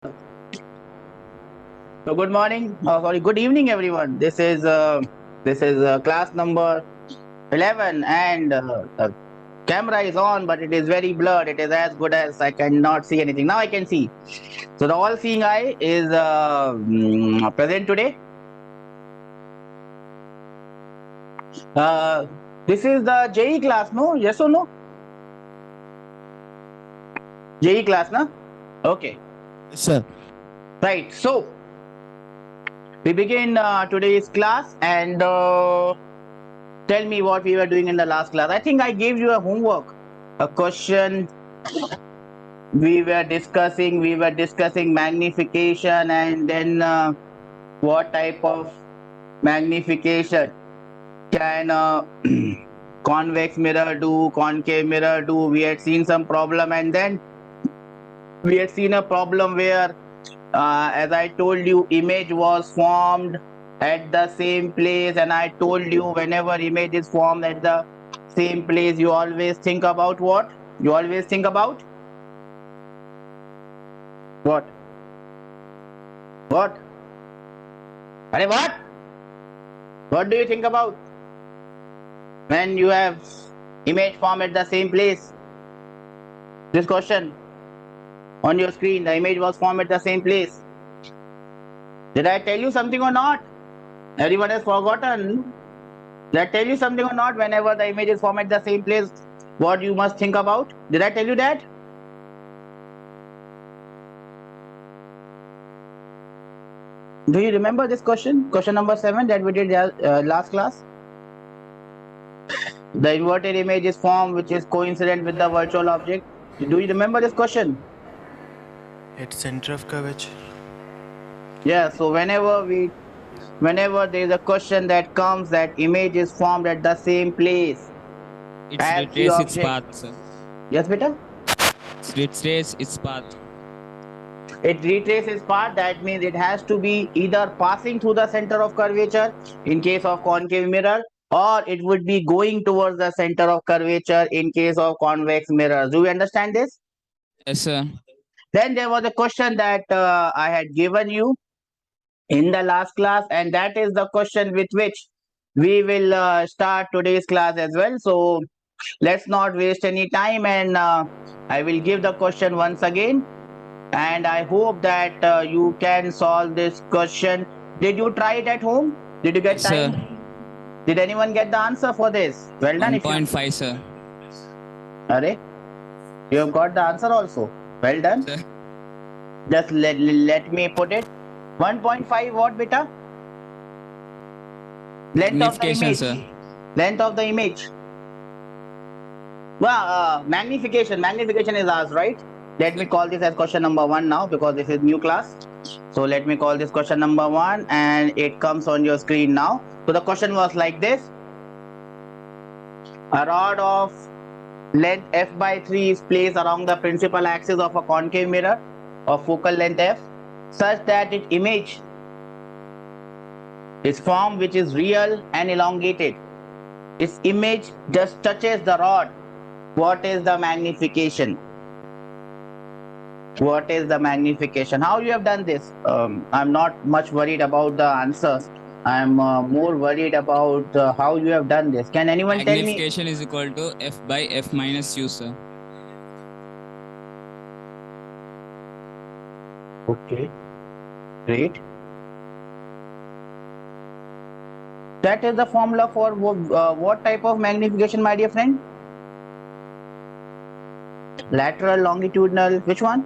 So good morning, good evening, everyone. This is class number 11, and the camera is on, but it is very blurred. It is as good as I cannot see anything. Now I can see. So the all-seeing eye is present today. Uh, this is the JEE class, no? Yes or no? JEE class, no? Okay, Sir, right. So we begin today's class, and tell me what we were doing in the last class. I think I gave you a homework, a question. We were discussing magnification, and then what type of magnification can convex mirror do, concave mirror do. We had seen some problem, and then we had seen a problem where, as I told you, image was formed at the same place, and I told you whenever image is formed at the same place, you always think about what? You always think about what? What? Arey, what? What do you think about when you have image formed at the same place? This question on your screen, the image was formed at the same place. Did I tell you something or not? Everyone has forgotten. Did I tell you something or not? Whenever the image is formed at the same place, what you must think about? Did I tell you that? Do you remember this question? Question number 7 that we did last class. The inverted image is formed which is coincident with the virtual object. Do you remember this question? at center of curvature. Yeah, so whenever there is a question that comes that image is formed at the same place It's as the retrace its object. path, sir. Yes, beta? It's retrace its path. It retraces path. That means it has to be either passing through the center of curvature in case of concave mirror, or it would be going towards the center of curvature in case of convex mirrors. Do you understand this? Yes, sir. Then there was a question that I had given you in the last class, and that is the question with which we will start today's class as well. So let's not waste any time, and I will give the question once again, and I hope that you can solve this question. Did you try it at home? Did you get Yes, time? sir. Did anyone get the answer for this? Well done. If you 1.5, sir. Arey, you have got the answer also. Well done. Sir. Just let me put it. 1.5 what, beta? Length of the Magnification, image. sir. Length of the image. Well, magnification. Magnification is ours, right? Let me call this as question number 1 now, because this is new class. So let me call this question number 1, and it comes on your screen now. So the question was like this. A rod of length f by 3 is placed along the principal axis of a concave mirror of focal length f, such that its image is formed which is real and elongated. Its image just touches the rod. What is the magnification? What is the magnification? How you have done this? I'm not much worried about the answer. I'm more worried about how you have done this. Can anyone tell me? Magnification is equal to f by f minus u, sir. Okay, great. That is the formula for what type of magnification, my dear friend? Lateral, longitudinal, which one?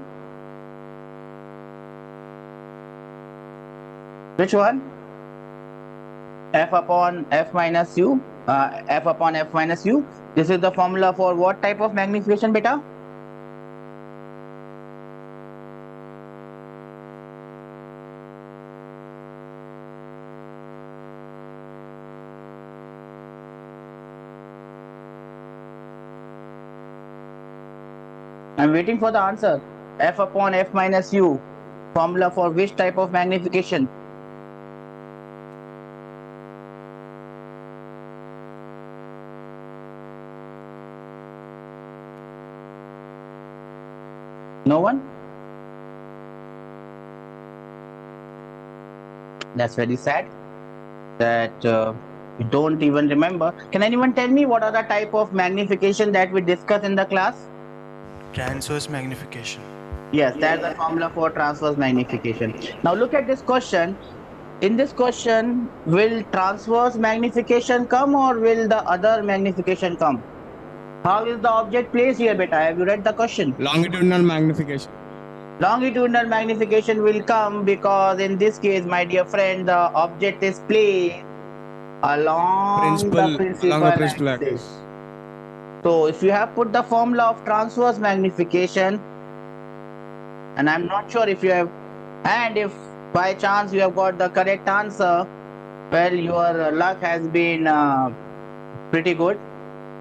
Which one? F upon f minus u. F upon f minus u. This is the formula for what type of magnification, beta? I'm waiting for the answer. F upon f minus u. Formula for which type of magnification? No one? That's very sad that you don't even remember. Can anyone tell me what are the type of magnification that we discussed in the class? Transverse magnification. Yes, that's the formula for transverse magnification. Now look at this question. In this question, will transverse magnification come or will the other magnification come? How is the object placed here, beta? Have you read the question? Longitudinal magnification. Longitudinal magnification will come because in this case, my dear friend, the object is placed along the principal axis. So if you have put the formula of transverse magnification, and I'm not sure if you have, and if by chance you have got the correct answer, well, your luck has been pretty good,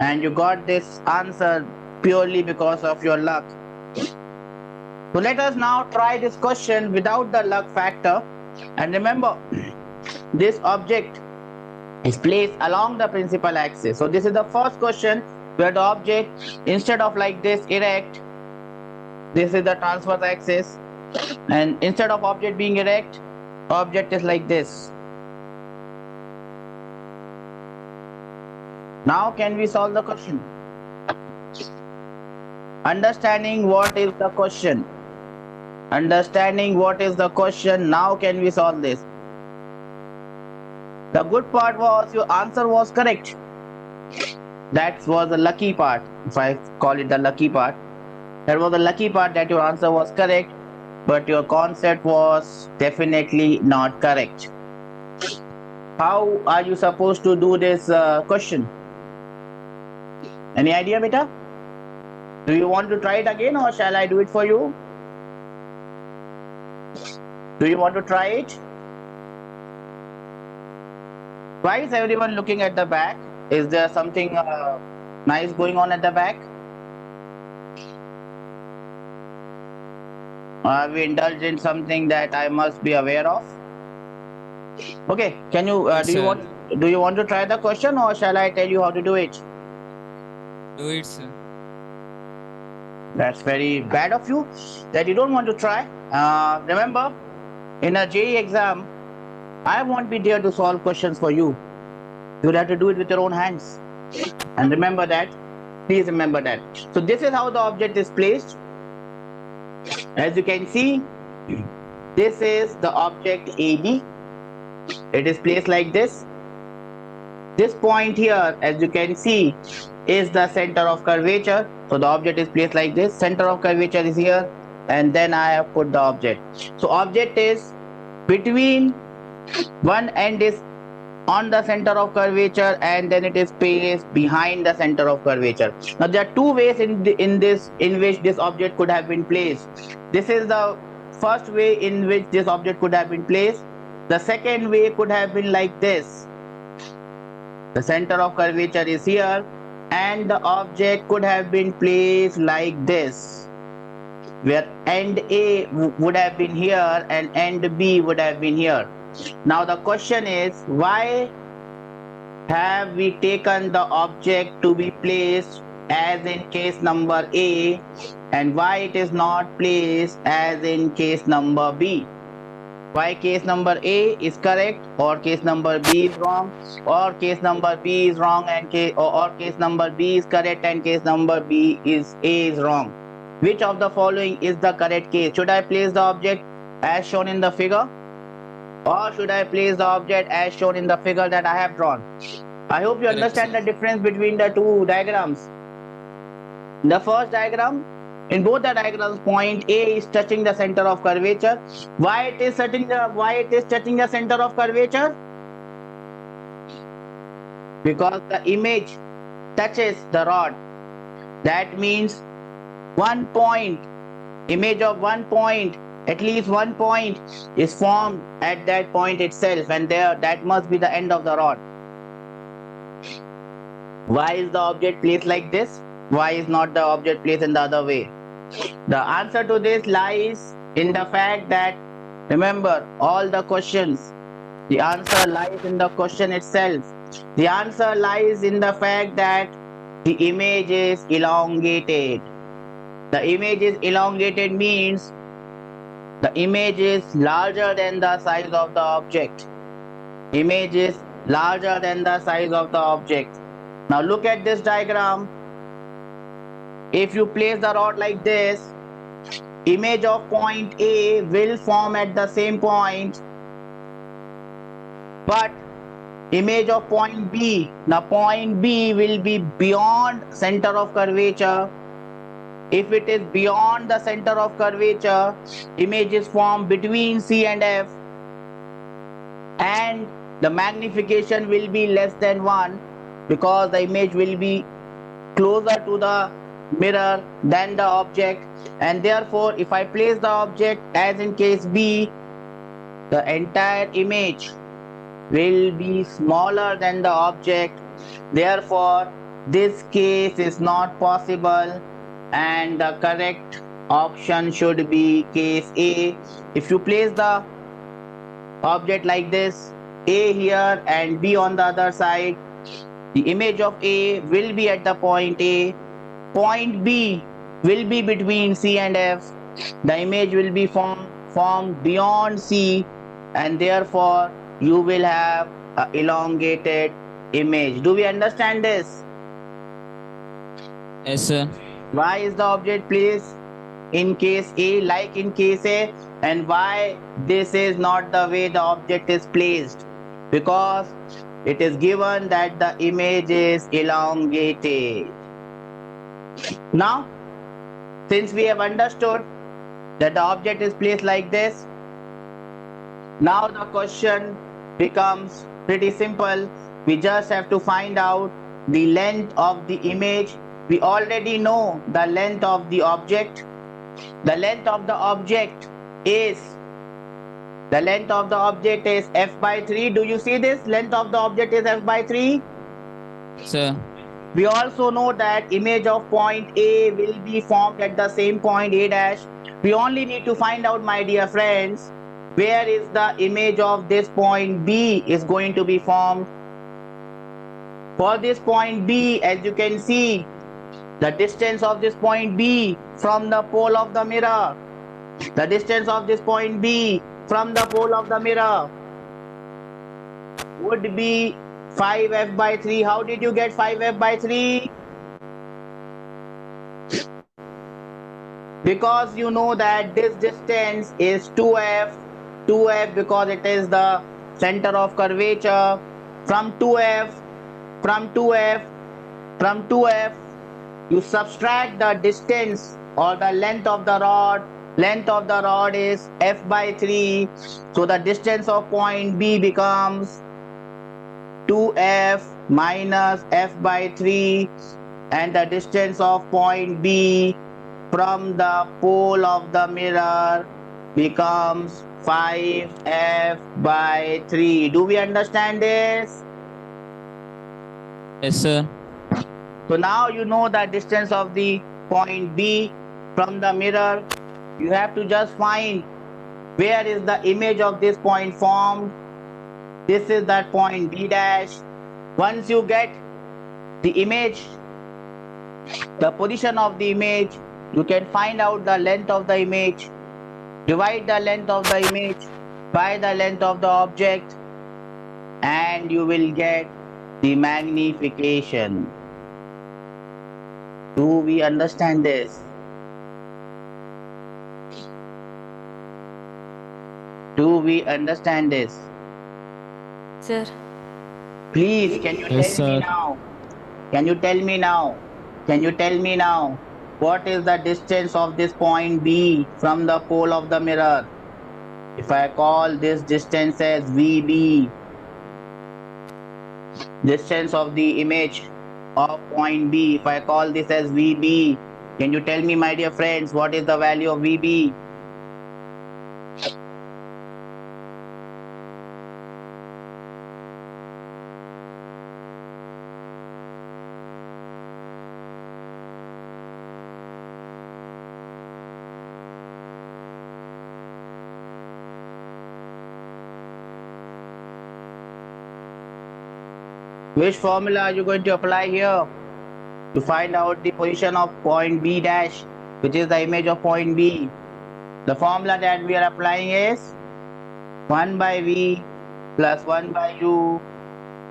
and you got this answer purely because of your luck. So let us now try this question without the luck factor. And remember, this object is placed along the principal axis. So this is the first question where the object, instead of like this erect, this is the transverse axis, and instead of object being erect, object is like this. Now can we solve the question? Understanding what is the question. Understanding what is the question, now can we solve this? The good part was your answer was correct. That was the lucky part, if I call it the lucky part. That was the lucky part, that your answer was correct, but your concept was definitely not correct. How are you supposed to do this question? Any idea, beta? Do you want to try it again or shall I do it for you? Do you want to try it? Why is everyone looking at the back? Is there something nice going on at the back? Are we indulged in something that I must be aware of? Okay, can you do you want to try the question or shall I tell you how to do it? Do it, sir. That's very bad of you that you don't want to try. Remember, in a JEE exam, I won't be there to solve questions for you. You'll have to do it with your own hands. And remember that. Please remember that. So this is how the object is placed. As you can see, this is the object AB. It is placed like this. This point here, as you can see, is the center of curvature. So the object is placed like this. Center of curvature is here, and then I have put the object. So object is between one end is on the center of curvature, and then it is placed behind the center of curvature. Now there are two ways in which this object could have been placed. This is the first way in which this object could have been placed. The second way could have been like this. The center of curvature is here, and the object could have been placed like this, where end A would have been here and end B would have been here. Now the question is, why have we taken the object to be placed as in case number A, and why it is not placed as in case number B? Why case number A is correct or case number B is wrong, or case number B is wrong and or case number B is correct and case number B is A is wrong? Which of the following is the correct case? Should I place the object as shown in the figure, or should I place the object as shown in the figure that I have drawn? I hope you understand the difference between the two diagrams. The first diagram, in both the diagrams, point A is touching the center of curvature. Why it is touching the center of curvature? Because the image touches the rod. That means one point, image of one point, at least one point is formed at that point itself, and there that must be the end of the rod. Why is the object placed like this? Why is not the object placed in the other way? The answer to this lies in the fact that, remember, all the questions, the answer lies in the question itself. The answer lies in the fact that the image is elongated. The image is elongated means The image is larger than the size of the object. Image is larger than the size of the object. Now look at this diagram. If you place the rod like this, image of point A will form at the same point, but image of point B, now point B will be beyond center of curvature. If it is beyond the center of curvature, image is formed between C and F, and the magnification will be less than 1 because the image will be closer to the mirror than the object, and therefore if I place the object as in case B, the entire image will be smaller than the object. Therefore this case is not possible, and the correct option should be case A. If you place the object like this, A here and B on the other side, the image of A will be at the point A. Point B will be between C and F. The image will be formed beyond C, and therefore you will have an elongated image. Do we understand this? Yes, sir. Why is the object placed in case A like in case A, and why this is not the way the object is placed? Because it is given that the image is elongated. Now, since we have understood that the object is placed like this, now the question becomes pretty simple. We just have to find out the length of the image. We already know the length of the object. The length of the object is f by 3. Do you see this? Length of the object is f by 3. Sir. We also know that image of point A will be formed at the same point A dash. We only need to find out, my dear friends, where is the image of this point B is going to be formed. For this point B, as you can see, the distance of this point B from the pole of the mirror, the distance of this point B from the pole of the mirror would be 5f by 3. How did you get 5f by 3? Because you know that this distance is 2f because it is the center of curvature. From 2f, you subtract the distance or the length of the rod. Length of the rod is f by 3. So the distance of point B becomes 2f minus f by 3, and the distance of point B from the pole of the mirror becomes 5f by 3. Do we understand this? Yes, sir. So now you know the distance of the point B from the mirror. You have to just find where is the image of this point formed. This is that point B dash. Once you get the image, the position of the image, you can find out the length of the image. Divide the length of the image by the length of the object, and you will get the magnification. Do we understand this? Do we understand this? Sir. Please, can you Yes, tell me sir. now? Can you tell me now? Can you tell me now? What is the distance of this point B from the pole of the mirror? If I call this distance as VB, distance of the image of point B, if I call this as VB, can you tell me, my dear friends, what is the value of VB? Which formula are you going to apply here to find out the position of point B dash, which is the image of point B? The formula that we are applying is 1 by V plus 1 by U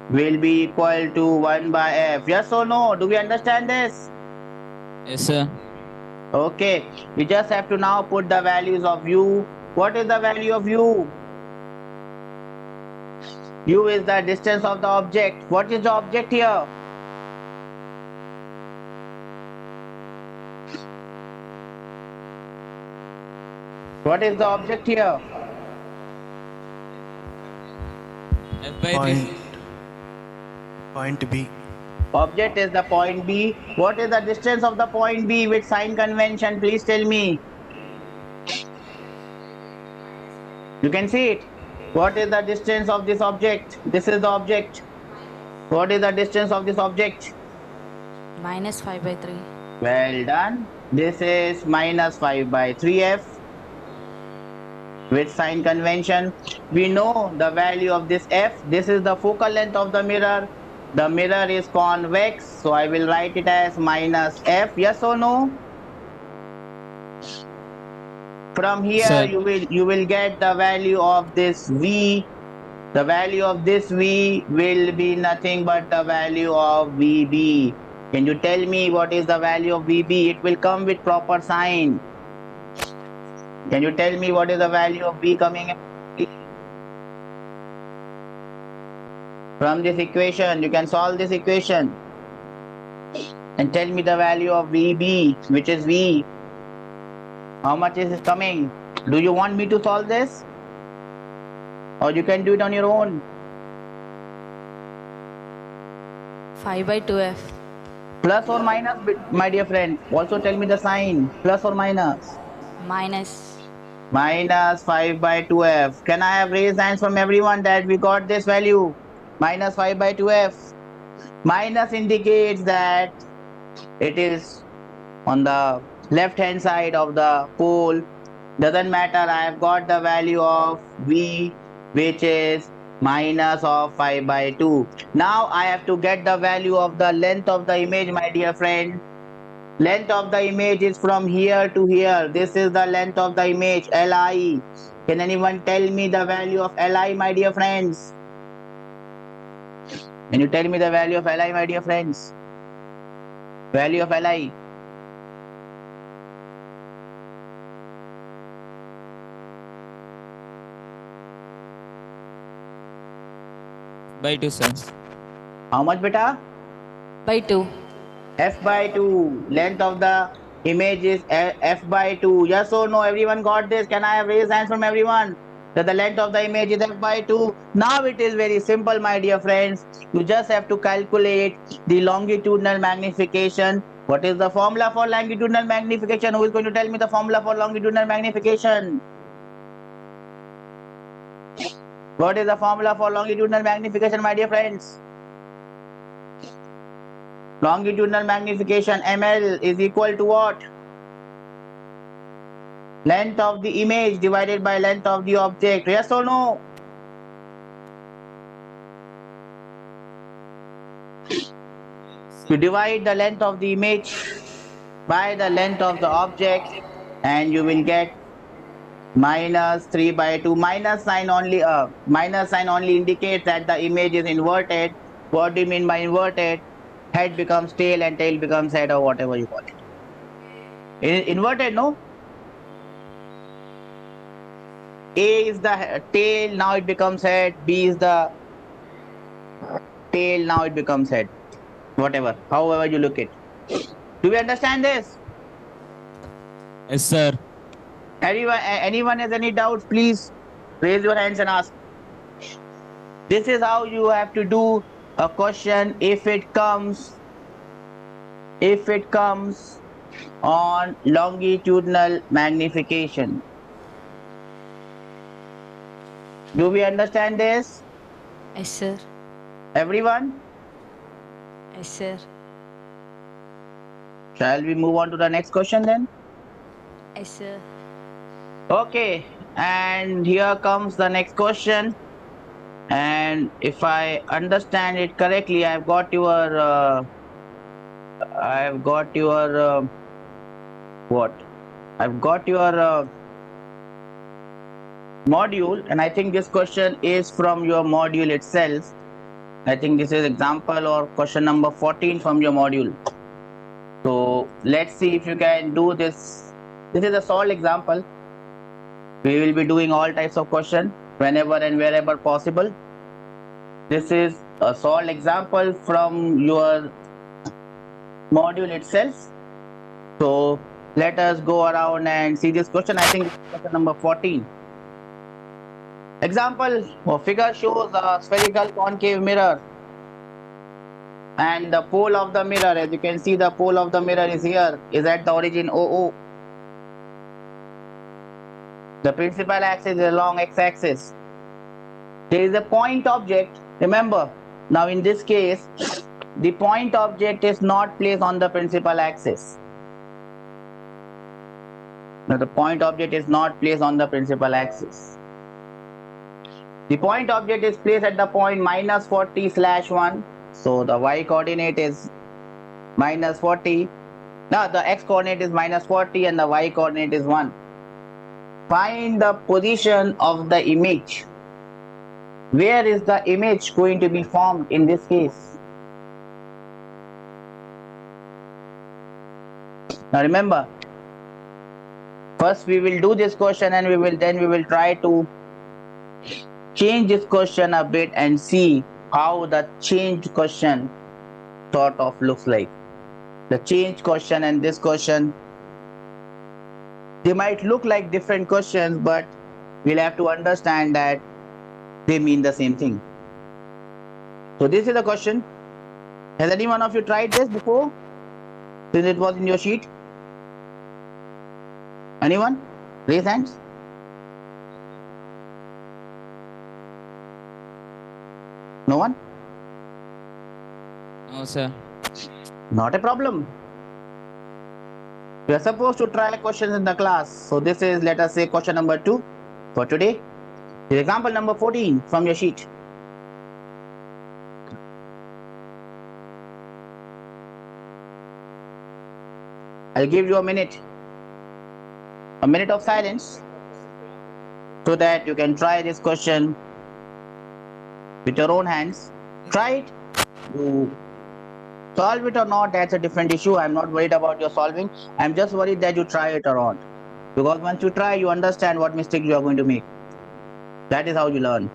will be equal to 1 by F. Yes or no? Do we understand this? Yes, sir. Okay. We just have to now put the values of U. What is the value of U? U is the distance of the object. What is the object here? What is the object here? F by 3. Point B. Object is the point B. What is the distance of the point B with sign convention? Please tell me. You can see it. What is the distance of this object? This is the object. What is the distance of this object? Minus 5 by 3. Well done. This is minus 5 by 3f. With sign convention, we know the value of this f. This is the focal length of the mirror. The mirror is convex, so I will write it as minus f. Yes or no? From here, Sir. you will get the value of this v. The value of this v will be nothing but the value of vb. Can you tell me what is the value of vb? It will come with proper sign. Can you tell me what is the value of v coming in? From this equation, you can solve this equation and tell me the value of vb, which is v. How much is it coming? Do you want me to solve this? Or you can do it on your own? 5 by 2f. Plus or minus, my dear friend? Also tell me the sign. Plus or minus? Minus. Minus 5 by 2f. Can I have raised hands from everyone that we got this value? Minus 5 by 2f. Minus indicates that it is on the left hand side of the pole. Doesn't matter, I have got the value of v, which is minus of 5 by 2. Now I have to get the value of the length of the image, my dear friend. Length of the image is from here to here. This is the length of the image, Li. Can anyone tell me the value of Li, my dear friends? Can you tell me the value of Li, my dear friends? Value of Li. By 2, sir. How much, beta? By 2. F by 2. Length of the image is F by 2. Yes or no? Everyone got this? Can I have raised hands from everyone? That the length of the image is F by 2. Now it is very simple, my dear friends. You just have to calculate the longitudinal magnification. What is the formula for longitudinal magnification? Who is going to tell me the formula for longitudinal magnification? What is the formula for longitudinal magnification, my dear friends? Longitudinal magnification ML is equal to what? Length of the image divided by length of the object. Yes or no? You divide the length of the image by the length of the object and you will get minus 3 by 2. Minus sign only indicates that the image is inverted. What do you mean by inverted? Head becomes tail and tail becomes head, or whatever you call it. Inverted, no? A is the tail, now it becomes head. B is the tail, now it becomes head. Whatever, however you look it. Do we understand this? Yes, sir. Anyone has any doubts, please raise your hands and ask. This is how you have to do a question if it comes on longitudinal magnification. Do we understand this? Yes, sir. Everyone? Yes, sir. Shall we move on to the next question then? Yes, sir. Okay, and here comes the next question. And if I understand it correctly, I've got your what? I've got your module, and I think this question is from your module itself. I think this is example or question number 14 from your module. So let's see if you can do this. This is a solved example. We will be doing all types of question whenever and wherever possible. This is a solved example from your module itself. So let us go around and see this question. I think this is question number 14. Example or figure shows a spherical concave mirror, and the pole of the mirror, as you can see, the pole of the mirror is here, is at the origin OO. The principal axis is along x-axis. There is a point object. Remember, now in this case, the point object is not placed on the principal axis. Now the point object is not placed on the principal axis. The point object is placed at the point minus 40/1. So the y coordinate is minus 40. Now the x coordinate is minus 40 and the y coordinate is 1. Find the position of the image. Where is the image going to be formed in this case? Now remember, first we will do this question and we will try to change this question a bit and see how the changed question sort of looks like. The changed question and this question, they might look like different questions, but we'll have to understand that they mean the same thing. So this is the question. Has any one of you tried this before, since it was in your sheet? Anyone? Raise hands. No one? No, sir. Not a problem. We are supposed to try questions in the class. So this is, let us say, question number 2 for today. This is example number 14 from your sheet. I'll give you a minute of silence, so that you can try this question with your own hands. Try it. You solve it or not, that's a different issue. I'm not worried about your solving. I'm just worried that you try it or not. Because once you try, you understand what mistakes you are going to make. That is how you learn.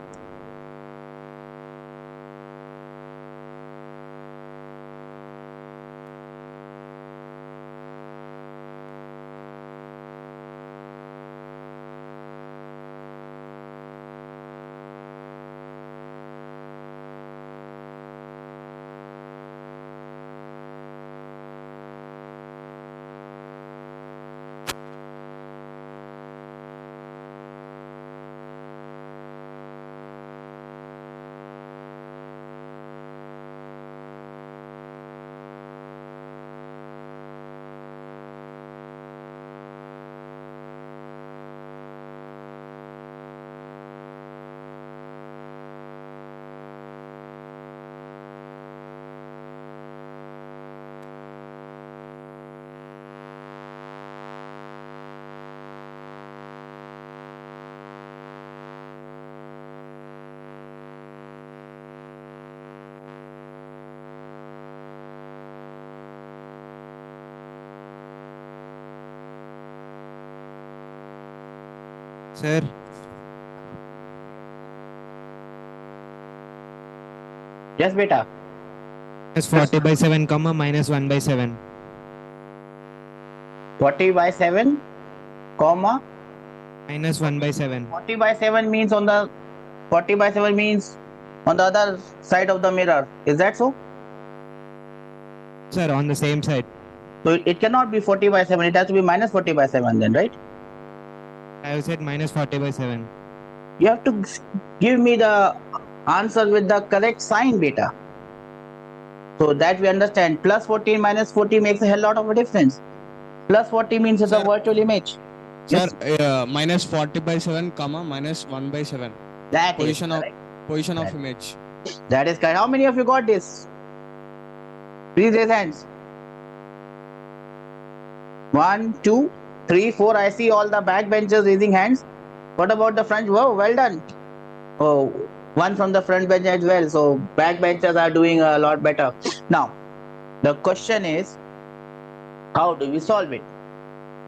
Sir, Yes, beta. minus 40/7, comma, minus 1/7. 40/7, comma. Minus 1/7. 40/7 means on the 40/7 means on the other side of the mirror. Is that so? Sir, on the same side. So it cannot be 40/7. It has to be minus 40/7 then, right? I have said minus 40/7. You have to give me the answer with the correct sign, beta. So that we understand. Plus 14 minus 40 makes a hell lot of a difference. Plus 40 means it's a Sir. virtual image. Sir, Yes? minus 40/7, comma, minus 1/7. That is Position of correct. position of Right. image. That is correct. How many of you got this? Please raise hands. 1, 2, 3, 4. I see all the backbenchers raising hands. What about the front? Whoa, well done. Oh, one from the front bench as well. So back benchers are doing a lot better. Now, the question is, how do we solve it?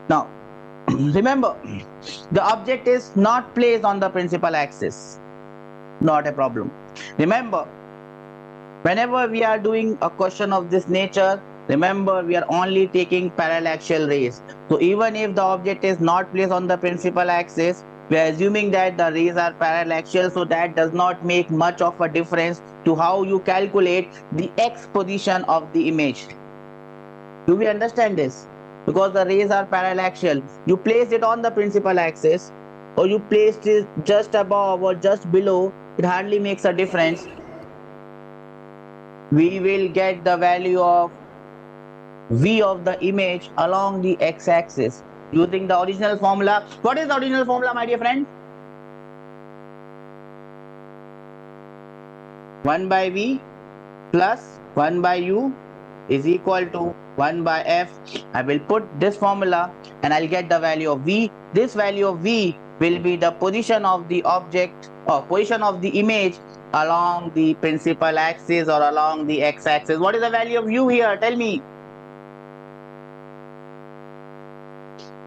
Now, remember, the object is not placed on the principal axis. Not a problem. Remember, whenever we are doing a question of this nature, remember we are only taking parallaxial rays. So even if the object is not placed on the principal axis, we are assuming that the rays are parallaxial, so that does not make much of a difference to how you calculate the x position of the image. Do we understand this? Because the rays are parallaxial, you place it on the principal axis or you placed it just above or just below, it hardly makes a difference. We will get the value of v of the image along the x-axis using the original formula. What is the original formula, my dear friend? 1 by v plus 1 by u is equal to 1 by f. I will put this formula and I'll get the value of v. This value of v will be the position of the object or position of the image along the principal axis or along the x-axis. What is the value of u here? Tell me.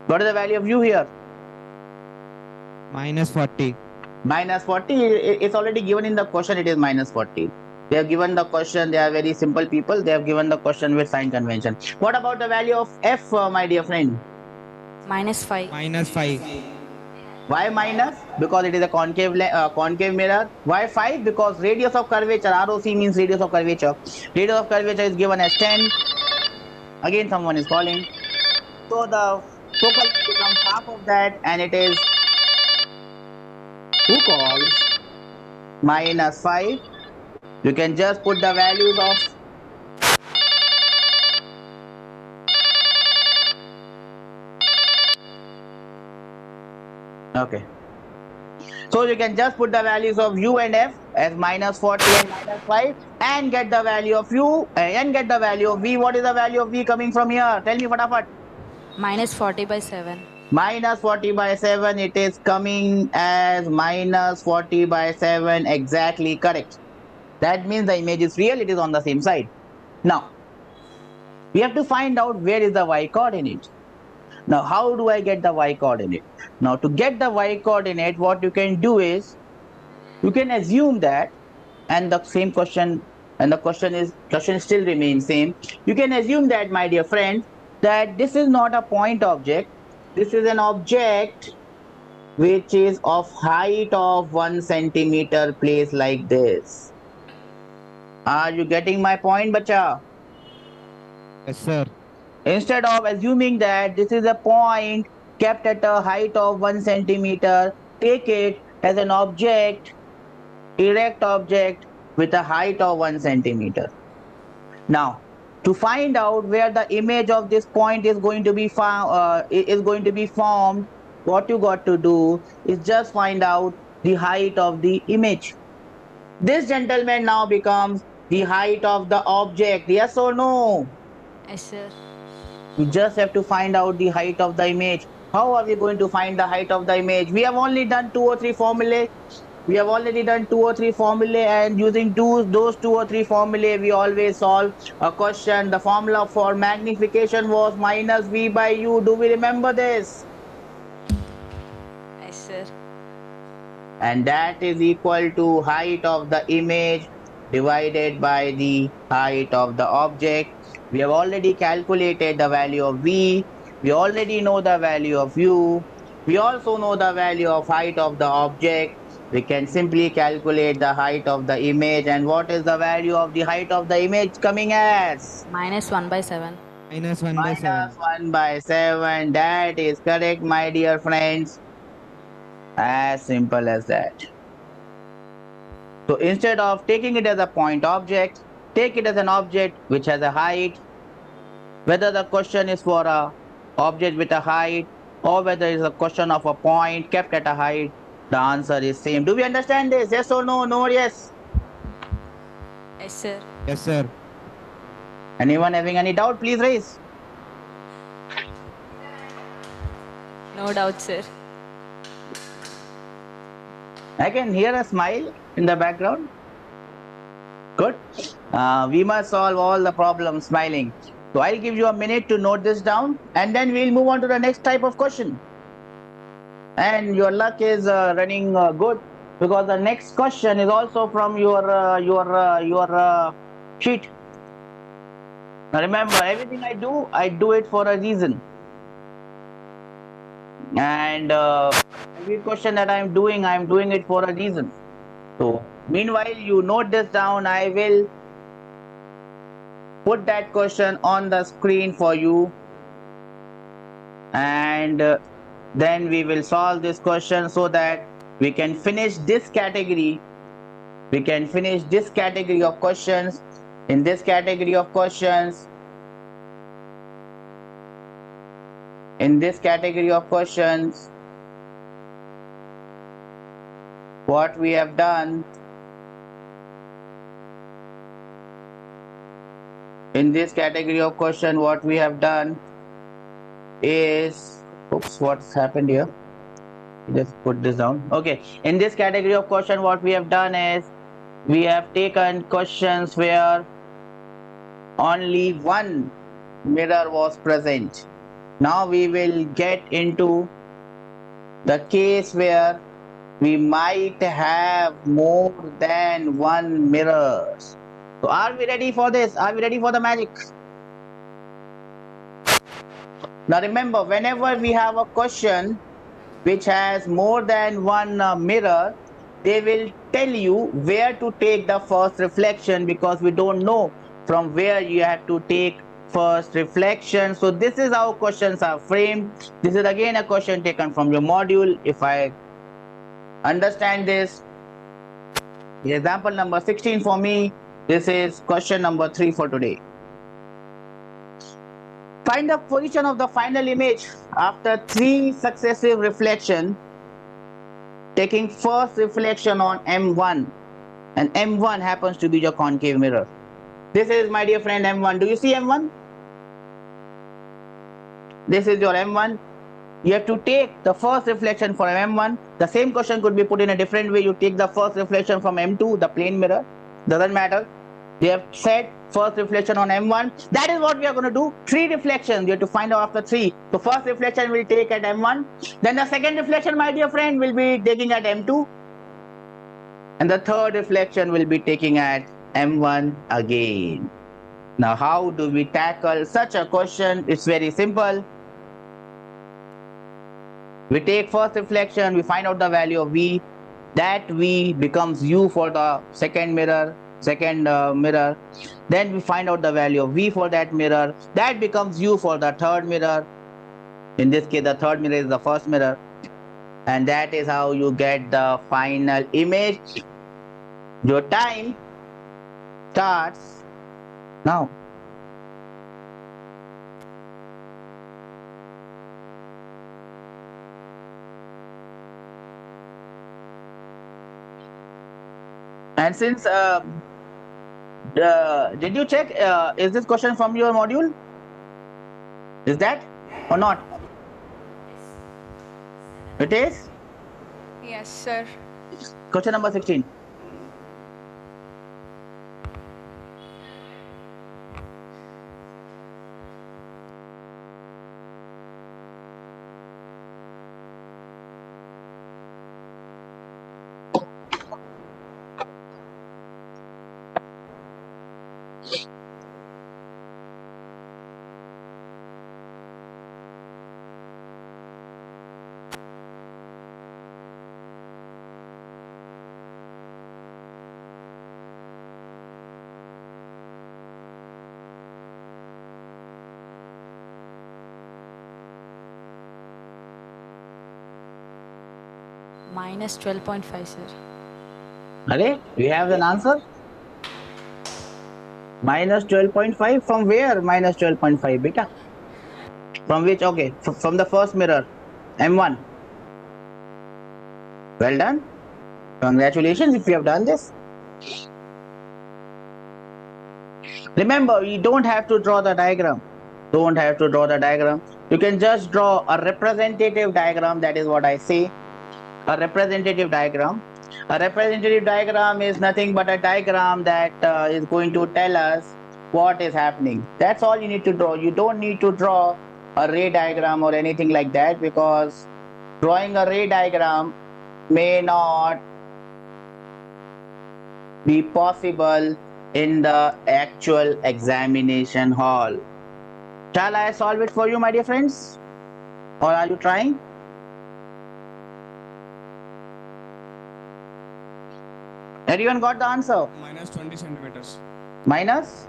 What is the value of u here? Minus 40. Minus 40. It's already given in the question. It is minus 40. They have given the question. They are very simple people. They have given the question with sign convention. What about the value of f, my dear friend? Minus 5. Minus 5. Why minus? Because it is a concave mirror. Why 5? Because radius of curvature, ROC means radius of curvature. Radius of curvature is given as 10. Again, someone is calling. So the focal length becomes half of that, and it is, who calls? Minus 5. You can just put the values of okay. So you can just put the values of u and f as minus 40 and minus 5 and get the value of u and get the value of v. What is the value of v coming from here? Tell me fatafat. Minus 40 by 7. Minus 40 by 7. It is coming as minus 40 by 7. Exactly correct. That means the image is real. It is on the same side. Now, we have to find out where is the y coordinate. Now, how do I get the y coordinate? Now, to get the y coordinate, what you can do is, you can assume that, and the same question, and the question still remains same. You can assume that, my dear friend, that this is not a point object. This is an object which is of height of 1 centimeter placed like this. Are you getting my point, bacha? Yes, sir. Instead of assuming that this is a point kept at a height of 1 centimeter, take it as an object, erect object with a height of 1 centimeter. Now, to find out where the image of this point is going to be formed, what you got to do is just find out the height of the image. This gentleman now becomes the height of the object. Yes or no? Yes, sir. We just have to find out the height of the image. How are we going to find the height of the image? We have only done 2 or 3 formulae. We have already done 2 or 3 formulae, and using those 2 or 3 formulae, we always solve a question. The formula for magnification was minus v by u. Do we remember this? Yes, sir. And that is equal to height of the image divided by the height of the object. We have already calculated the value of v. We already know the value of u. We also know the value of height of the object. We can simply calculate the height of the image. And what is the value of the height of the image coming as? Minus 1 by 7. Minus 1 by 7. Minus 1 by 7. That is correct, my dear friends. As simple as that. So instead of taking it as a point object, take it as an object which has a height. Whether the question is for a object with a height or whether it's a question of a point kept at a height, the answer is same. Do we understand this? Yes or no? No or yes? Yes, sir. Yes, sir. Anyone having any doubt, please raise. No doubt, sir. I can hear a smile in the background. Good. We must solve all the problems smiling. So I'll give you a minute to note this down, and then we'll move on to the next type of question. And your luck is running good, because the next question is also from your sheet. Now remember, everything I do it for a reason. And every question that I'm doing it for a reason. So meanwhile, you note this down. I will put that question on the screen for you, and then we will solve this question so that we can finish this category. We can finish this category of questions. In this category of questions, what we have done is, oops, what's happened here? Just put this down. Okay, in this category of question, what we have done is we have taken questions where only one mirror was present. Now we will get into the case where we might have more than one mirror. So are we ready for this? Are we ready for the magic? Now remember, whenever we have a question which has more than one mirror, they will tell you where to take the first reflection, because we don't know from where you have to take first reflection. So this is how questions are framed. This is again a question taken from your module. If I understand this, example number 16 for me, this is question number 3 for today. Find the position of the final image after 3 successive reflections, taking first reflection on M1, and M1 happens to be your concave mirror. This is, my dear friend, M1. Do you see M1? This is your M1. You have to take the first reflection from M1. The same question could be put in a different way. You take the first reflection from M2, the plane mirror. Doesn't matter. They have said first reflection on M1. That is what we are going to do. 3 reflections. You have to find out after 3. So first reflection we'll take at M1. Then the second reflection, my dear friend, will be taking at M2. And the third reflection will be taking at M1 again. Now how do we tackle such a question? It's very simple. We take first reflection, we find out the value of V. That V becomes U for the second mirror. Then we find out the value of V for that mirror. That becomes U for the third mirror. In this case, the third mirror is the first mirror. And that is how you get the final image. Your time starts now. And since did you check, is this question from your module? Is that or not? It is? Yes, sir. Question number 16. Minus 12.5, sir. Are we have an answer? Minus 12.5. From where minus 12.5, beta? From which? Okay, from the first mirror, M1. Well done. Congratulations if you have done this. Remember, you don't have to draw the diagram. Don't have to draw the diagram. You can just draw a representative diagram. That is what I say. A representative diagram. A representative diagram is nothing but a diagram that is going to tell us what is happening. That's all you need to draw. You don't need to draw a ray diagram or anything like that, because drawing a ray diagram may not be possible in the actual examination hall. Shall I solve it for you, my dear friends? Or are you trying? Everyone got the answer? Minus 20 centimeters. Minus?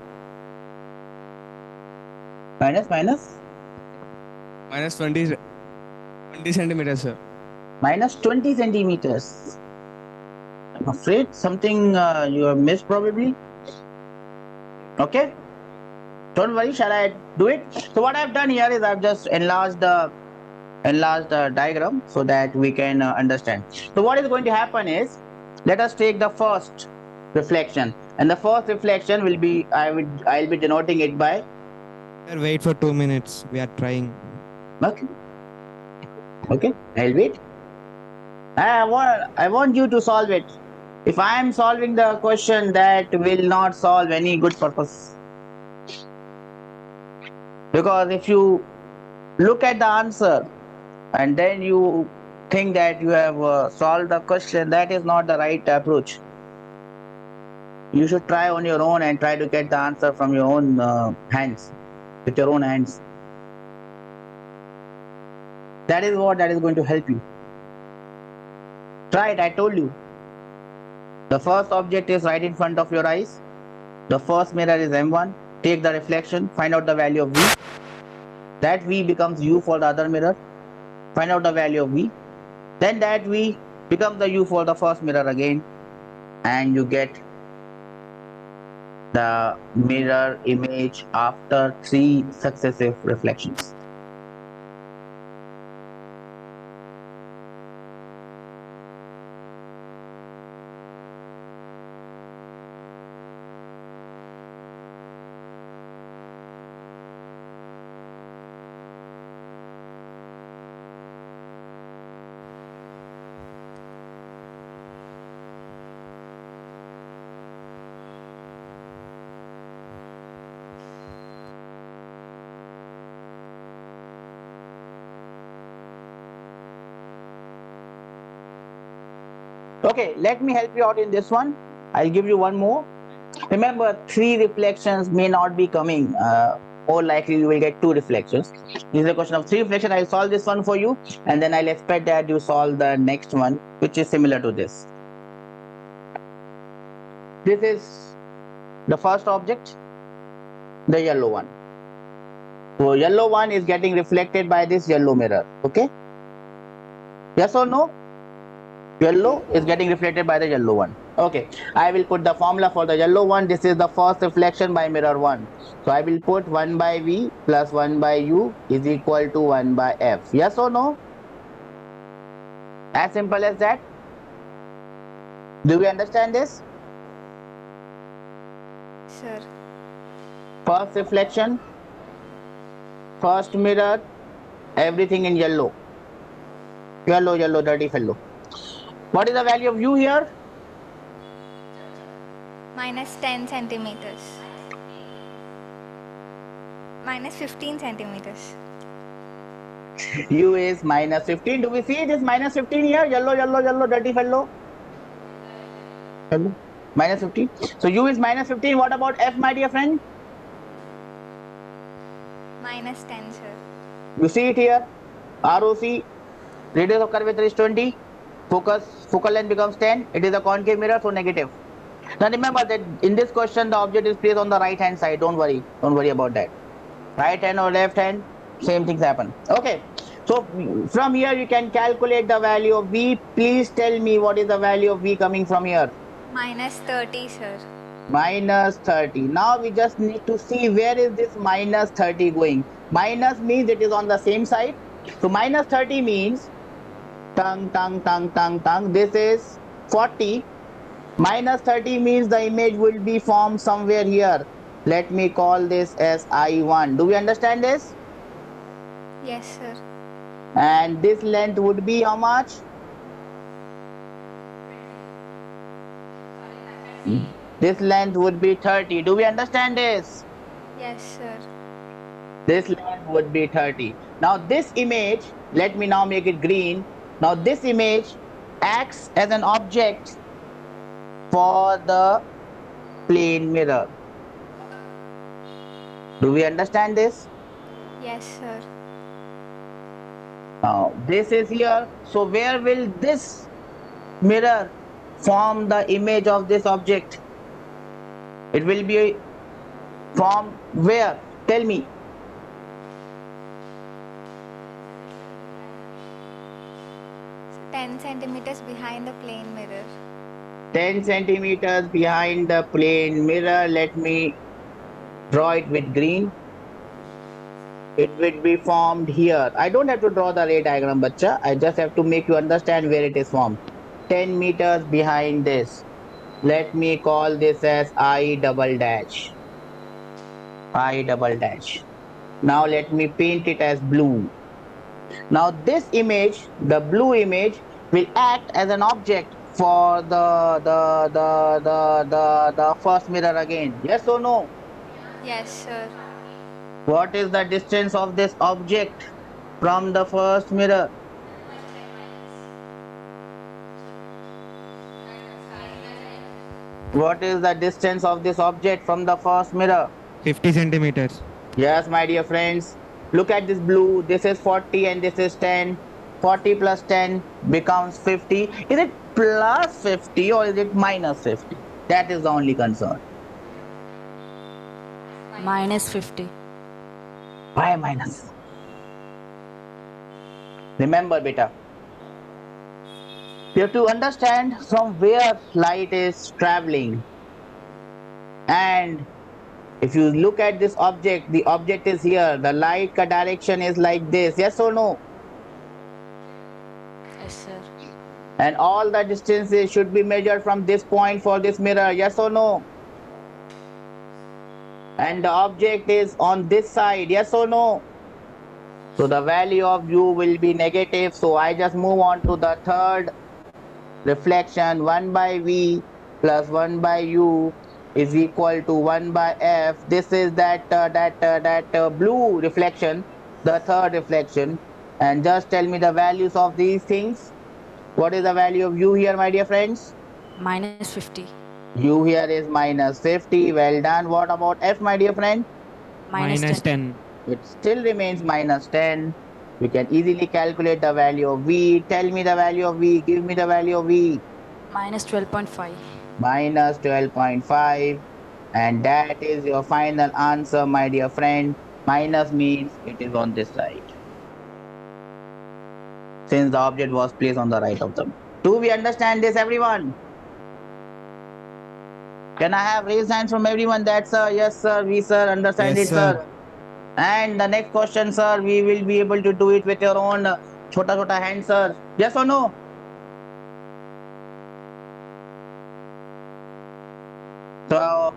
Minus? Minus 20 centimeters, sir. Minus 20 centimeters. I'm afraid something you have missed probably. Okay? Don't worry, shall I do it? So what I've done here is I've just enlarged the diagram so that we can understand. So what is going to happen is, let us take the first reflection, and the first reflection will be, I'll be denoting it by. Sir, wait for 2 minutes. We are trying. Okay, I'll wait. I want you to solve it. If I am solving the question, that will not solve any good purpose. Because if you look at the answer and then you think that you have solved the question, that is not the right approach. You should try on your own and try to get the answer from your own hands, with your own hands. That is going to help you. Try it, I told you. The first object is right in front of your eyes. The first mirror is M1. Take the reflection, find out the value of V. That V becomes U for the other mirror. Find out the value of V. Then that V becomes the U for the first mirror again. And you get the mirror image after 3 successive reflections. Okay, let me help you out in this one. I'll give you one more. Remember, 3 reflections may not be coming. More likely you will get 2 reflections. This is a question of 3 reflections. I'll solve this one for you, and then I'll expect that you solve the next one, which is similar to this. This is the first object, the yellow one. So yellow one is getting reflected by this yellow mirror. Okay? Yes or no? Yellow is getting reflected by the yellow one. Okay, I will put the formula for the yellow one. This is the first reflection by mirror 1. So I will put 1 by V plus 1 by U is equal to 1 by F. Yes or no? As simple as that. Do we understand this? Sir. First reflection, first mirror, everything in yellow. Yellow, dirty fellow. What is the value of U here? Minus 10 centimeters. Minus 15 centimeters. U is minus 15. Do we see this minus 15 here? Yellow, dirty fellow. Yellow. Minus 15. So U is minus 15. What about F, my dear friend? Minus 10, sir. You see it here. ROC, radius of curvature is 20. Focal length becomes 10. It is a concave mirror, so negative. Now remember that in this question, the object is placed on the right hand side. Don't worry about that. Right hand or left hand, same things happen. Okay. So from here you can calculate the value of V. Please tell me what is the value of V coming from here. Minus 30, sir. Minus 30. Now we just need to see where is this minus 30 going. Minus means it is on the same side. So minus 30 means this is 40. Minus 30 means the image will be formed somewhere here. Let me call this as I1. Do we understand this? Yes, sir. And this length would be how much? This length would be 30. Do we understand this? Yes, sir. This length would be 30. Now this image, let me now make it green. Now this image acts as an object for the plane mirror. Do we understand this? Yes, sir. Now this is here. So where will this mirror form the image of this object? It will be formed where? Tell me. 10 centimeters behind the plane mirror. 10 centimeters behind the plane mirror. Let me draw it with green. It will be formed here. I don't have to draw the ray diagram, bacha. I just have to make you understand where it is formed. 10 meters behind this. Let me call this as I double dash. I double dash. Now let me paint it as blue. Now this image, the blue image, will act as an object for the first mirror again. Yes or no? Yes, sir. What is the distance of this object from the first mirror? What is the distance of this object from the first mirror? 50 centimeters. Yes, my dear friends. Look at this blue. This is 40 and this is 10. 40 plus 10 becomes 50. Is it plus 50 or is it minus 50? That is the only concern. Minus 50. Why minus? Remember, beta, you have to understand from where light is traveling. And if you look at this object, the object is here. The light direction is like this. Yes or no? Yes, sir. And all the distances should be measured from this point for this mirror. Yes or no? And the object is on this side. Yes or no? So the value of u will be negative. So I just move on to the third reflection. 1 by v plus 1 by u is equal to 1 by f. This is that blue reflection, the third reflection. And just tell me the values of these things. What is the value of u here, my dear friends? Minus 50. U here is minus 50. Well done. What about f, my dear friend? Minus 10. It still remains minus 10. We can easily calculate the value of v. Tell me the value of v. Give me the value of v. Minus 12.5. Minus 12.5. And that is your final answer, my dear friend. Minus means it is on this side, since the object was placed on the right of them. Do we understand this, everyone? Can I have raised hands from everyone? That sir, yes sir, we sir, understand Yes, it sir. sir. And the next question, sir, we will be able to do it with your own chota hand, sir. Yes or no? So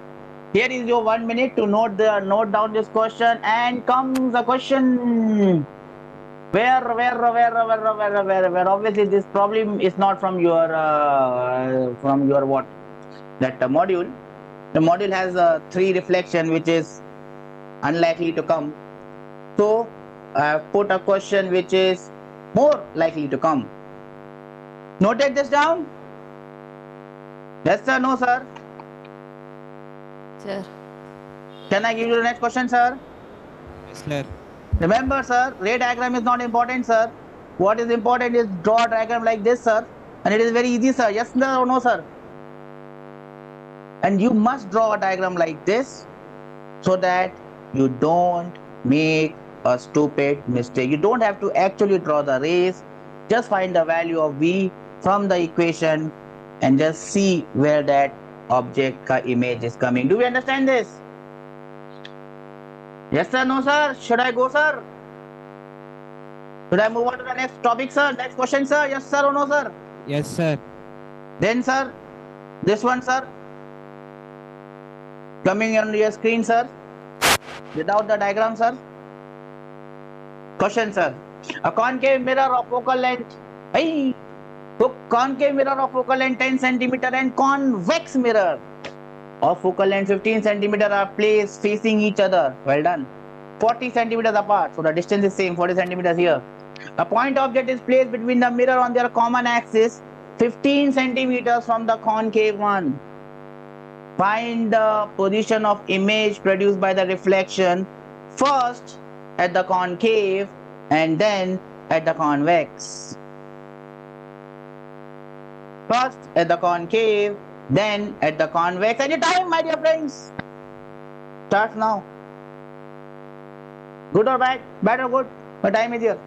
here is your 1 minute to note down this question, and comes the question. Where obviously this problem is not from your what, that module. The module has 3 reflection, which is unlikely to come. So I have put a question which is more likely to come. Noted this down? Yes sir, no sir? Sir. Can I give you the next question, sir? Yes, sir. Remember, sir, ray diagram is not important, sir. What is important is draw a diagram like this, sir. And it is very easy, sir. Yes sir or no, sir? And you must draw a diagram like this so that you don't make a stupid mistake. You don't have to actually draw the rays. Just find the value of v from the equation and just see where that object ka image is coming. Do we understand this? Yes sir, no sir? Should I go, sir? Should I move on to the next topic, sir? Next question, sir? Yes sir or no, sir? Yes, sir. Then, sir, this one, sir, coming on your screen, sir, without the diagram, sir. Question, sir. A concave mirror of focal length. Hey. So concave mirror of focal length 10 centimeter and convex mirror of focal length 15 centimeter are placed facing each other. Well done. 40 centimeters apart. So the distance is same, 40 centimeters here. A point object is placed between the mirror on their common axis 15 centimeters from the concave one. Find the position of image produced by the reflection first at the concave and then at the convex. First at the concave, then at the convex. And your time, my dear friends, starts now. Good or bad? Bad or good? The time is here.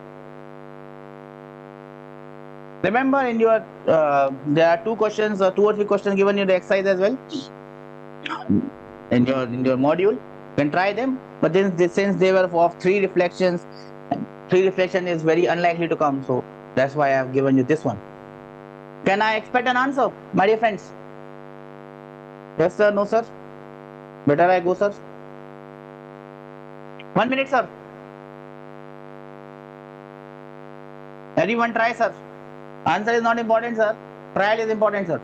Remember, in your there are two or three questions given in the exercise as well. In your module, you can try them. But then since they were of three reflections, three reflection is very unlikely to come. So that's why I have given you this one. Can I expect an answer, my dear friends? Yes, sir. No, sir. Better I go, sir. 1 minute, sir. Everyone try, sir. Answer is not important, sir. Trial is important, sir.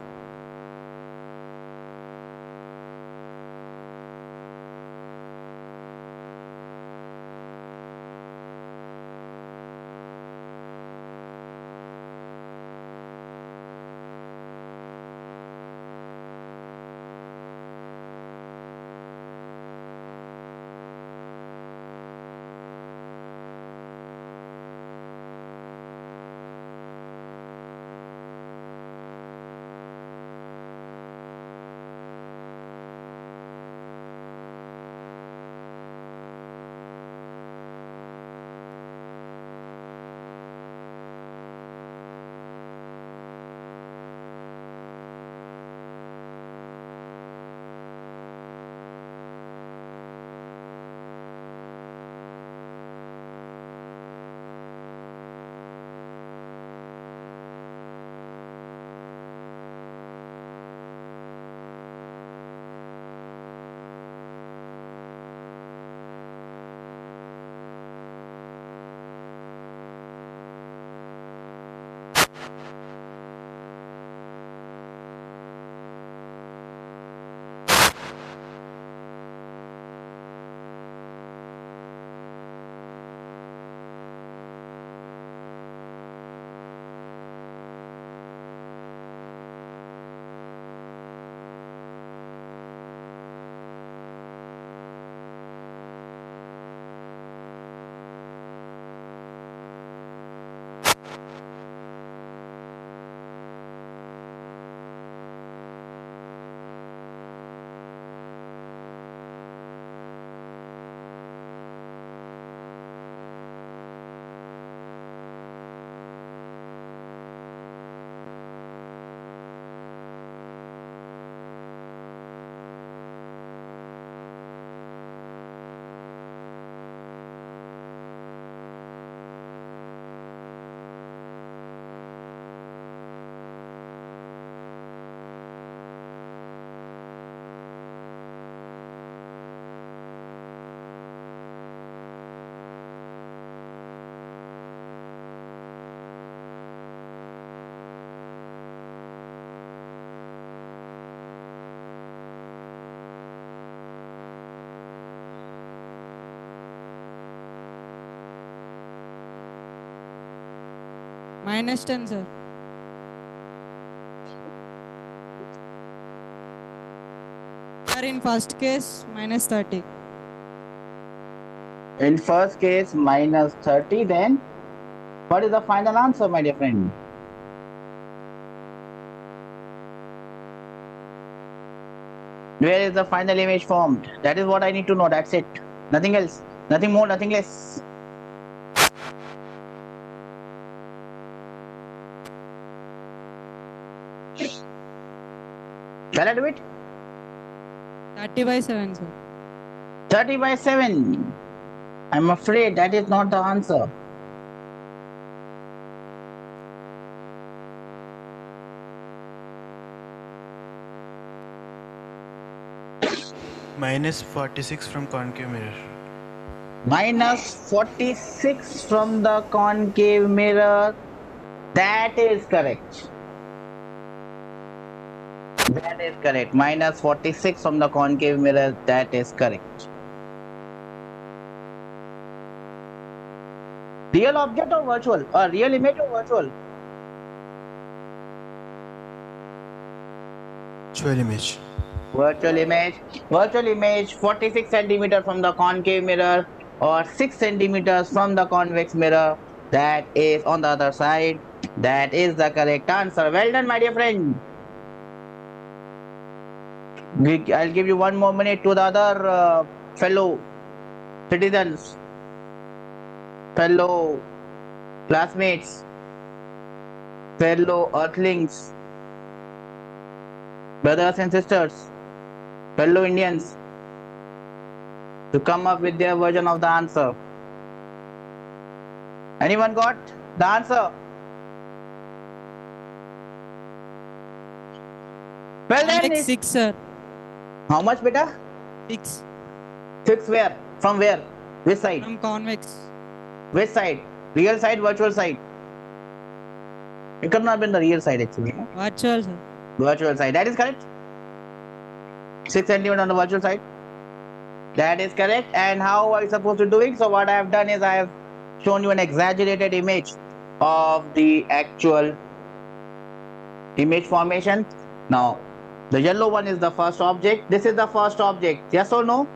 -10, sir. Sir, in first case, -30. In first case, -30. Then, what is the final answer, my dear friend? Where is the final image formed? That is what I need to know. That's it. Nothing else. Nothing more, nothing less. Shall I do it? 30/7, sir. 30/7. I'm afraid that is not the answer. -46 from concave mirror. -46 from the concave mirror. That is correct. That is correct. Minus 46 from the concave mirror. That is correct. Real object or virtual? Or real image or virtual? Virtual image. Virtual image. Virtual image 46 centimeter from the concave mirror or 6 centimeters from the convex mirror. That is on the other side. That is the correct answer. Well done, my dear friend. I'll give you one more minute to the other fellow citizens, fellow classmates, fellow earthlings, brothers and sisters, fellow Indians, to come up with their version of the answer. Anyone got the answer? Well then, Convex 6, sir. how much beta? 6 6 where? From where? Which side? from convex. Which side? Real side, virtual side? It could not be the real side actually. No? Virtual, sir. Virtual side. That is correct. 6 centimeter on the virtual side. That is correct. And how are you supposed to do it? So what I have done is I have shown you an exaggerated image of the actual image formation. Now, the yellow one is the first object. This is the first object. Yes or no?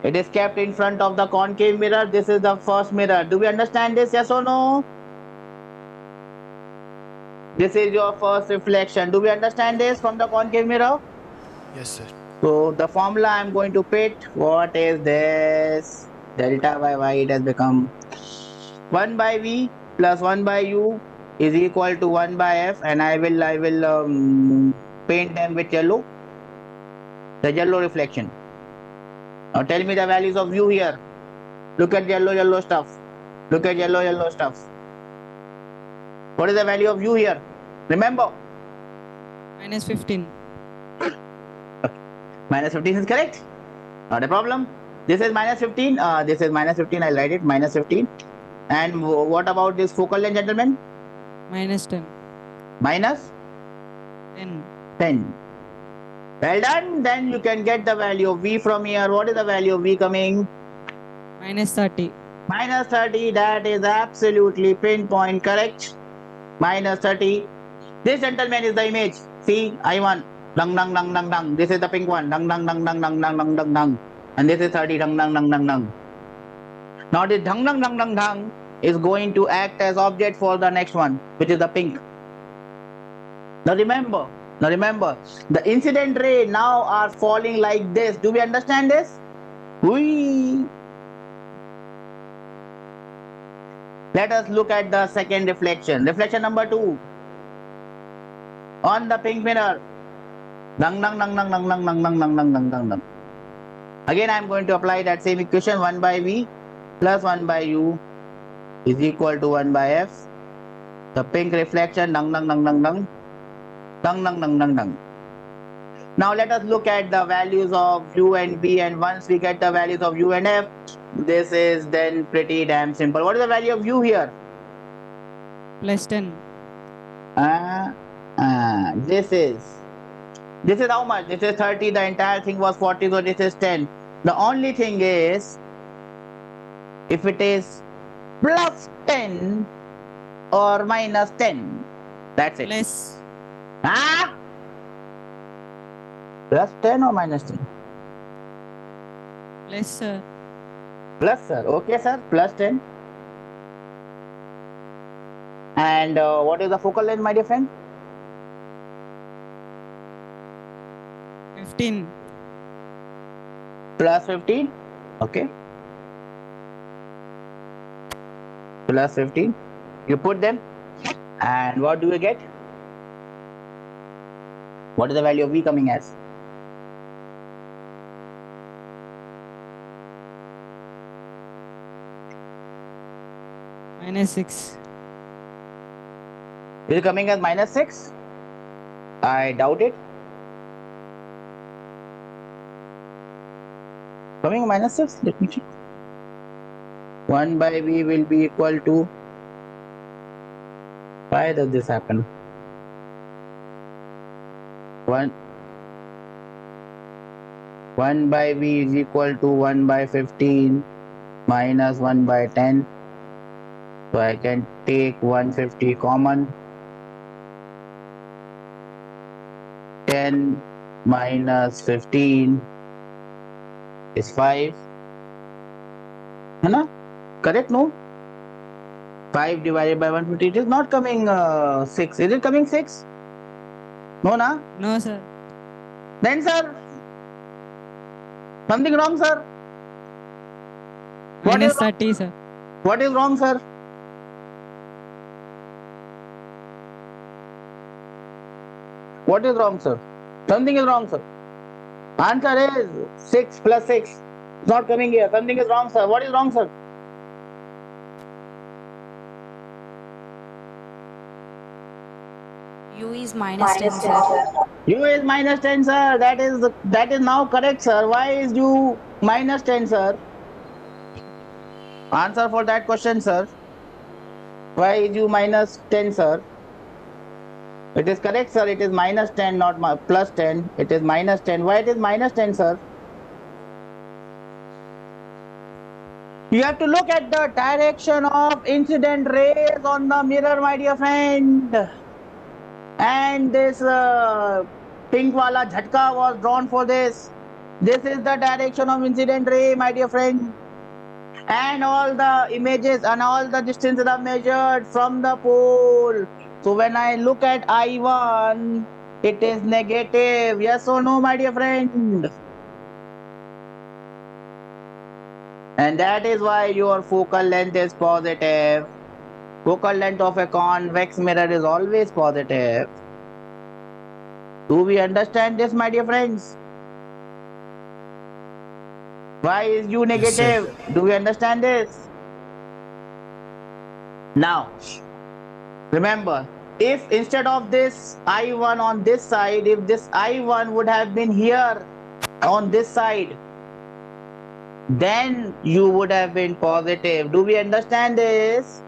It is kept in front of the concave mirror. This is the first mirror. Do we understand this? Yes or no? This is your first reflection. Do we understand this from the concave mirror? Yes, sir. So the formula I am going to put, what is this? Delta by y, it has become 1 by v plus 1 by u is equal to 1 by f, and I will paint them with yellow. The yellow reflection. Now tell me the values of u here. Look at yellow stuff. Look at yellow stuff. What is the value of u here? Remember, Minus 15. minus 15 is correct. Not a problem. This is minus 15. This is minus 15. I'll write it minus 15. And what about this focal length, gentlemen? Minus 10. Minus 10. 10. Well done. Then you can get the value of v from here. What is the value of v coming? Minus 30. Minus 30. That is absolutely pinpoint correct. Minus 30. This, gentleman, is the image. See, I1. Dung dung dung dung dung. This is the pink one. Dung dung dung dung dung dung dung dung dung. And this is 30. Dung dung dung dung dung. Now this dung dung dung dung dung is going to act as object for the next one, which is the pink. Now remember, the incident ray now are falling like this. Do we understand this? Whee! Let us look at the second reflection. Reflection number 2. On the pink mirror. Dung dung dung dung dung dung dung dung dung dung dung dung dung. Again I am going to apply that same equation. 1 by v plus 1 by u is equal to 1 by f. The pink reflection dung dung dung dung dung dung dung dung dung dung. Now let us look at the values of u and v, and once we get the values of u and f, this is then pretty damn simple. What is the value of u here? Plus 10. This is how much? This is 30. The entire thing was 40, so this is 10. The only thing is, if it is plus 10 or minus 10, that's it. Plus. Plus 10 or minus 10? Plus, sir. Plus, sir. Okay, sir. Plus 10. And what is the focal length, my dear friend? 15. Plus 15. Okay. Plus 15. You put them. And what do you get? What is the value of v coming as? Minus 6. Is it coming as minus 6? I doubt it. Coming minus 6? Let me check. 1 by v will be equal to... Why does this happen? 1 by V is equal to 1 by 15 minus 1 by 10. So I can take 150 common. 10 minus 15 is 5. Hai correct, no? 5 divided by 150. It is not coming 6. Is it coming 6? No, na? No, sir. Then, sir, something wrong, sir. What Minus is wrong? 30, sir. What is wrong, sir? What is wrong, sir? Something is wrong, sir. Answer is 6 plus 6. It's not coming here. Something is wrong, sir. What is wrong, sir? U is minus 10, sir. U is minus 10, sir. That is now correct, sir. Why is U minus 10, sir? Answer for that question, sir. Why is U minus 10, sir? It is correct, sir. It is minus 10, not plus 10. It is minus 10. Why it is minus 10, sir? You have to look at the direction of incident rays on the mirror, my dear friend. And this pink wala jhatka was drawn for this. This is the direction of incident ray, my dear friend. And all the images and all the distances are measured from the pole. So when I look at I1, it is negative. Yes or no, my dear friend? And that is why your focal length is positive. Focal length of a convex mirror is always positive. Do we understand this, my dear friends? Why is U negative? Yes, do we understand this? Now, remember, if instead of this I1 on this side, if this I1 would have been here on this side, then U would have been positive. Do we understand this?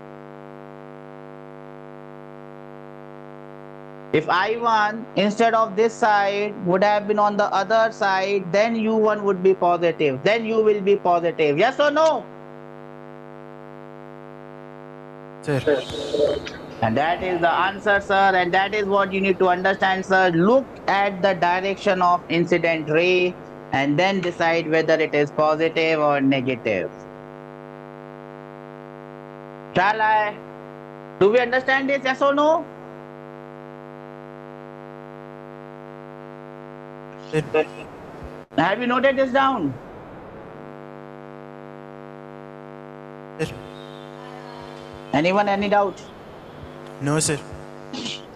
If I1 instead of this side would have been on the other side, then U1 would be positive. Then U will be positive. Yes or no? sir. And that is the answer, sir. And that is what you need to understand, sir. Look at the direction of incident ray and then decide whether it is positive or negative. Shall I? Do we understand this? Yes or no? Sir. Have you noted this down? Sir. Anyone, any doubt? No, sir.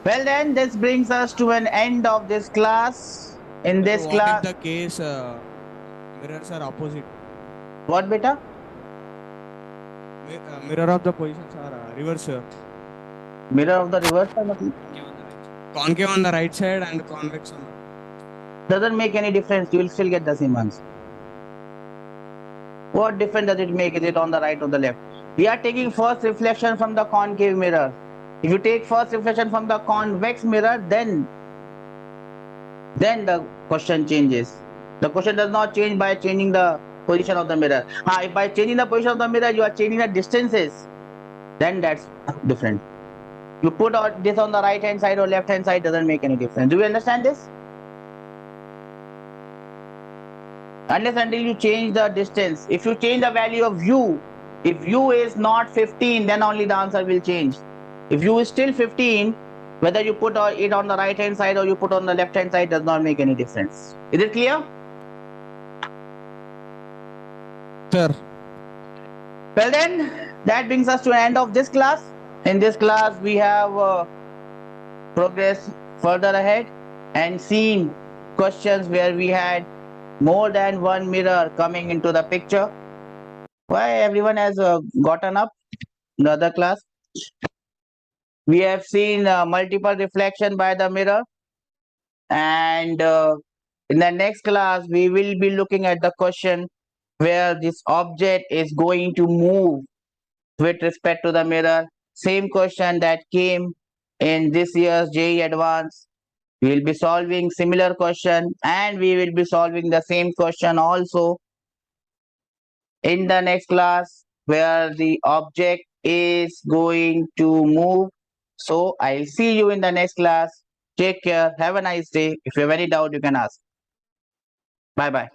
Well then, this brings us to an end of this class. In this What class, if the case mirrors are opposite? what beta? Mirror of the positions are reverse, sir. Mirror of the reverse? Concave on the right side and convex on the Doesn't make any difference. You will still get the same answer. What difference does it make? Is it on the right or the left? We are taking first reflection from the concave mirror. If you take first reflection from the convex mirror, then the question changes. The question does not change by changing the position of the mirror. If by changing the position of the mirror, you are changing the distances, then that's different. You put this on the right hand side or left hand side, doesn't make any difference. Do you understand this? Unless until you change the distance. If you change the value of U, if U is not 15, then only the answer will change. If U is still 15, whether you put it on the right hand side or you put on the left hand side does not make any difference. Is it clear? sir. Well then, that brings us to an end of this class. In this class, we have progressed further ahead and seen questions where we had more than one mirror coming into the picture. Why everyone has gotten up in the other class? We have seen multiple reflection by the mirror, and in the next class we will be looking at the question where this object is going to move with respect to the mirror. Same question that came in this year's JEE Advanced We will be solving similar question and we will be solving the same question also in the next class where the object is going to move. So I'll see you in the next class. Take care. Have a nice day. If you have any doubt, you can ask. Bye bye.